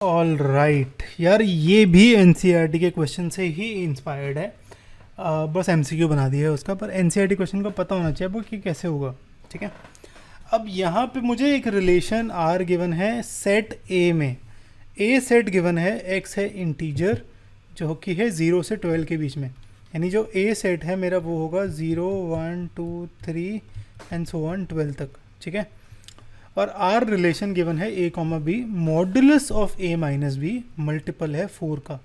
All right यार, ये भी एनसीईआरटी के क्वेश्चन से ही इंस्पायर्ड है। बस एमसीक्यू बना दिया है उसका, पर एनसीईआरटी क्वेश्चन को पता होना चाहिए वो कि कैसे होगा। ठीक है, अब यहाँ पे मुझे एक रिलेशन आर गिवन है सेट ए में। ए सेट गिवन है, एक्स है इंटीजर जो कि है 0 से 12 के बीच में, यानी जो ए सेट है मेरा वो होगा 0 1 2 3 एंड सो ऑन 12 तक। ठीक है, और आर रिलेशन गिवन है a comma b, modulus of a minus b multiple है 4 का।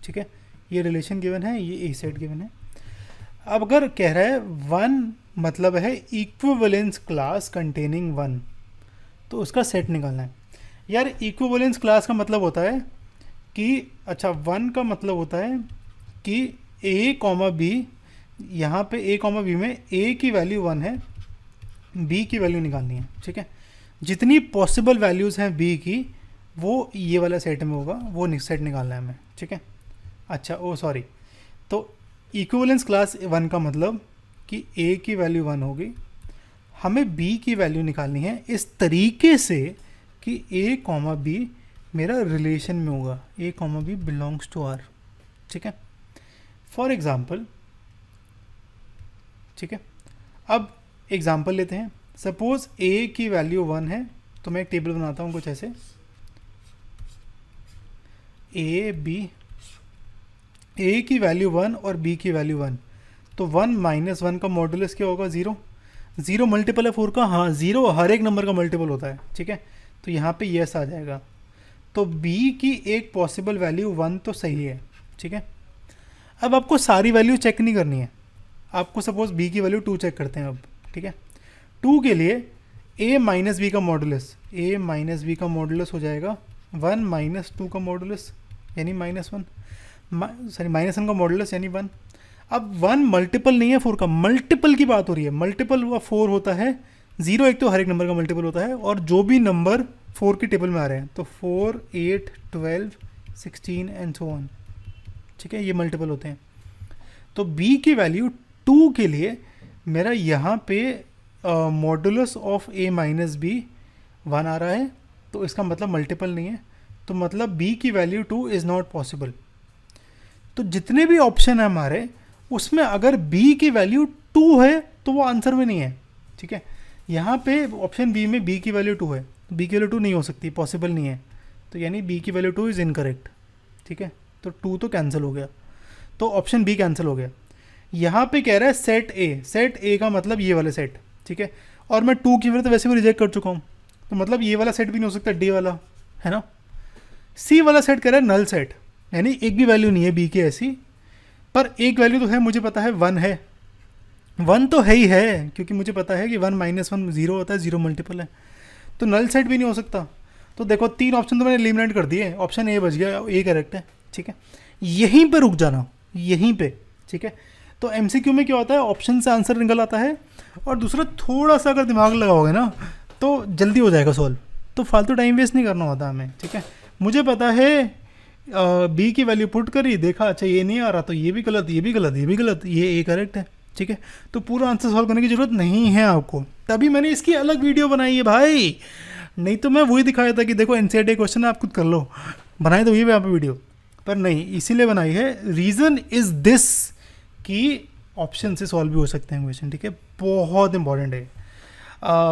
ठीक है, ये रिलेशन गिवन है, ये ए सेट गिवन है। अब अगर कह रहा है 1 मतलब है इक्विवेलेंस क्लास कंटेनिंग 1, तो उसका सेट निकालना है। यार इक्विवेलेंस क्लास का मतलब होता है कि अच्छा 1 का मतलब होता है कि ए कॉमा बी, यहाँ पे ए कॉमा बी में ए की वैल्यू 1 है, बी की वैल्यू निकालनी है। ठीक है, जितनी पॉसिबल वैल्यूज़ हैं बी की वो ये वाला सेट में होगा, वो सेट निकालना है हमें। ठीक है, अच्छा ओ सॉरी, तो इक्विवेलेंस क्लास 1 का मतलब कि ए की वैल्यू 1 होगी, हमें बी की वैल्यू निकालनी है इस तरीके से कि ए कॉमा बी मेरा रिलेशन में होगा, a comma b belongs to R. ठीक है, फॉर एग्जाम्पल, ठीक है, अब एग्जाम्पल लेते हैं। सपोज ए की वैल्यू 1 है, तो मैं एक टेबल बनाता हूँ कुछ ऐसे, ए बी, ए की वैल्यू 1 और बी की वैल्यू 1, तो 1 माइनस 1 का मॉडुलस क्या होगा 0। 0 मल्टीपल है 4 का, हाँ 0 हर एक नंबर का मल्टीपल होता है। ठीक है, तो यहाँ पे यस आ जाएगा, तो बी की एक पॉसिबल वैल्यू 1 तो सही है। ठीक है, अब आपको सारी वैल्यू चेक नहीं करनी है, आपको सपोज बी की वैल्यू 2 चेक करते हैं अब। ठीक है, 2 के लिए a माइनस बी का मॉडुलस, a माइनस बी का मॉडुलस हो जाएगा 1 माइनस 2 का मॉडुलस यानी -1, सॉरी -1 का मॉडुलस यानी 1। अब 1 मल्टीपल नहीं है 4 का, मल्टीपल की बात हो रही है। मल्टीपल हुआ 4 होता है, 0 एक तो हर एक नंबर का मल्टीपल होता है, और जो भी नंबर 4 की टेबल में आ रहे हैं तो 4 8 12 16 एंड सो ऑन। ठीक है, ये मल्टीपल होते हैं। तो b की वैल्यू 2 के लिए मेरा यहाँ पे modulus of a minus B 1 आ रहा है, तो इसका मतलब मल्टीपल नहीं है, तो मतलब b की वैल्यू 2 इज़ नॉट पॉसिबल। तो जितने भी ऑप्शन है हमारे, उसमें अगर b की वैल्यू 2 है तो वो आंसर में नहीं है। ठीक है, यहाँ पे ऑप्शन बी में b की वैल्यू 2 है, b की वैल्यू 2 नहीं हो सकती, पॉसिबल नहीं है, तो यानी b की वैल्यू 2 इज़ इनकरेक्ट। ठीक है, तो 2 तो कैंसिल हो गया, तो ऑप्शन बी कैंसिल हो गया। यहाँ पे कह रहा है सेट ए, सेट ए का मतलब ये वाला सेट। ठीक है, और मैं 2 की वैल्यू तो वैसे भी रिजेक्ट कर चुका हूँ, तो मतलब ये वाला सेट भी नहीं हो सकता, डी वाला है ना। सी वाला सेट कह रहा है नल सेट, यानी एक भी वैल्यू नहीं है बी की ऐसी, पर एक वैल्यू तो है, मुझे पता है 1 है, 1 तो है ही है, क्योंकि मुझे पता है कि 1 माइनस 1 0 होता है, 0 मल्टीपल है, तो नल सेट भी नहीं हो सकता। तो देखो 3 ऑप्शन तो मैंने एलिमिनेट कर दिए, ऑप्शन ए बच गया, ए करेक्ट है। ठीक है, यहीं पे रुक जाना, यहीं पे। ठीक है, तो एमसीक्यू में क्या होता है, ऑप्शन से आंसर निकल आता है, और दूसरा थोड़ा सा अगर दिमाग लगाओगे ना तो जल्दी हो जाएगा सॉल्व, तो फालतू टाइम वेस्ट नहीं करना होता हमें। ठीक है, मुझे पता है बी की वैल्यू पुट करी, देखा अच्छा ये नहीं आ रहा, तो ये भी गलत, ये भी गलत, ये भी गलत, ये ए करेक्ट है। ठीक है, तो पूरा आंसर सॉल्व करने की ज़रूरत नहीं है आपको, तभी मैंने इसकी अलग वीडियो बनाई है भाई, नहीं तो मैं वही दिखाया था कि देखो एनसीईआरटी क्वेश्चन आप खुद कर लो, बनाई तो ये यहाँ पे वीडियो, पर नहीं, इसीलिए बनाई है। रीज़न इज़ दिस कि ऑप्शन से सॉल्व भी हो सकते हैं क्वेश्चन। ठीक है, बहुत इंपॉर्टेंट है।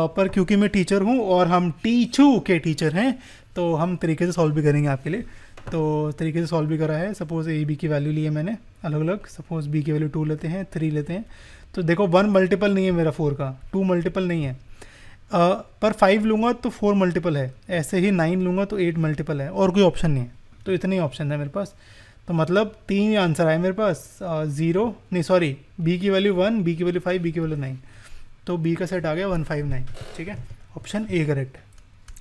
पर क्योंकि मैं टीचर हूँ और हम टीचू के टीचर हैं, तो हम तरीके से सॉल्व भी करेंगे आपके लिए, तो तरीके से सॉल्व भी करा है। सपोज ए बी की वैल्यू ली है मैंने अलग अलग, सपोज बी की वैल्यू 2 लेते हैं, 3 लेते हैं, तो देखो 1 मल्टीपल नहीं है मेरा 4 का, 2 मल्टीपल नहीं है, पर 5 लूँगा तो 4 मल्टीपल है, ऐसे ही 9 लूँगा तो 8 मल्टीपल है, और कोई ऑप्शन नहीं है, तो इतने ही ऑप्शन है मेरे पास। तो मतलब 3 आंसर आए मेरे पास, 0 नहीं सॉरी, बी की वैल्यू 1, बी की वैल्यू 5, बी की वैल्यू 9, तो बी का सेट आ गया 159। ठीक है, ऑप्शन ए करेक्ट है।